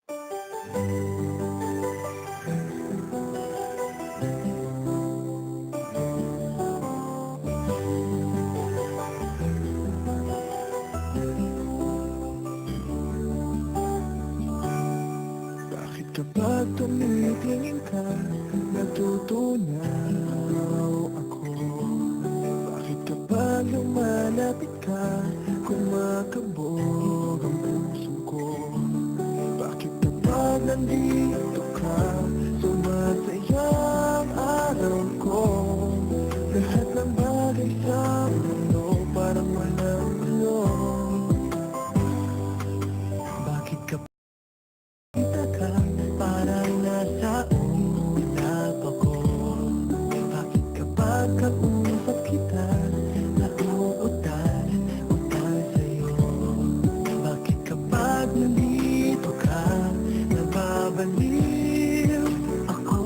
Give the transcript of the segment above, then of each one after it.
Bakit kapag tumitingin ka, natutunaw ako? Bakit kapag lumalapit ka, kumakabog ang puso ko? Bakit kapag nandito ka, sumasaya ang araw ko? Lahat ng bagay sa mundo parang walang gulo. Bakit kapag kita ka, parang nasa ulap ako? Bakit kapag kausap kita, nauutal sa'yo? Bakit kapag nandito ka, nababaliw ako?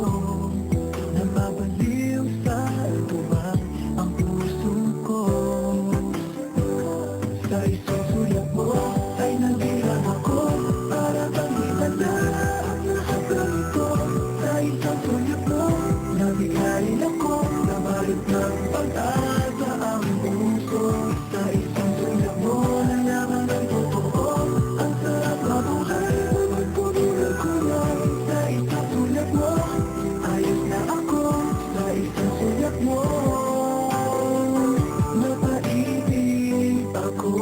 Nababaliw sa tuwa ang puso ko. Sa isang sulat mo ay nabilang ako, para bang himala ang lahat ng ito. Sa isang sulat mo, nabigayin ako, nabalot ng pag-asa ang puso. Sa isang sulat mo, nalaman ng totoo, ang sarap mabuhay, magpuno ng kulay. Sa isang sulat mo, ayos na ako. Sa isang sulat mo, napaibig ako.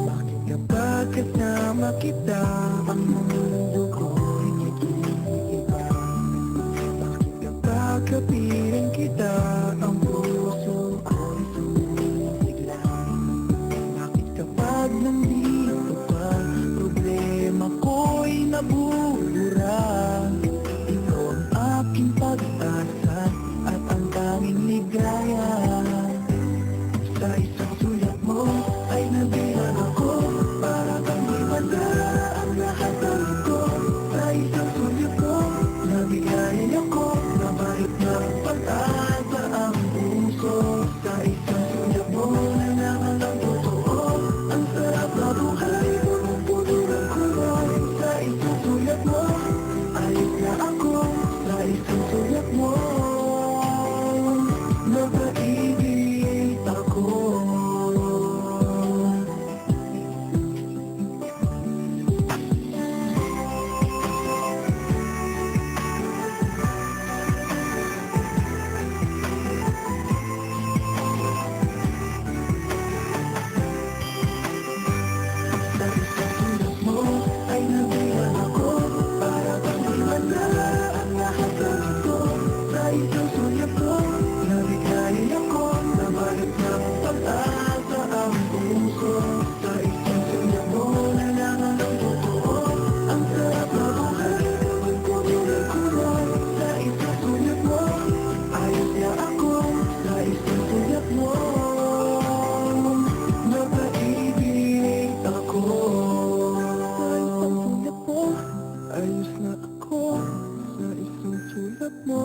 Bakit kapag kasama kita, ang mundo ko'y nag-iiba? Bakit kapag kapiling kita, ang puso ko'y sumisigla? Bakit kapag nandito ka, problema ko'y nabubura? Ikaw ang aking pag-asa at ang tanging ligaya. Sa isang sulat mo ay nabilang ako, para bang himala ang lahat ng ito. Sa isang sulat mo, nabigayin ako, nabalot ng pag-asa ang puso. Sa isang sulat mo, nalaman ng totoo, ang sarap na buhay, punong-puno ng kulay. Sa isang sulat mo, ayos na ako. Sa isang sulat mo, napaibig ako. Sa isang sulat mo ay nabilang ako, para bang himala ang lahat ng ito. Sa isang sulat mo, nabigayin ako, nabalot ng pag-asa ang puso. Sa isang sulat mo, nalaman ng totoo, ang sarap na buhay, magpuno ng kulay. Sa isang sulat mo, ayos na ako. Sa isang sulat mo, napaibig ako. Sa isang sulat mo, ayos na ako. Sa isang sulat mo,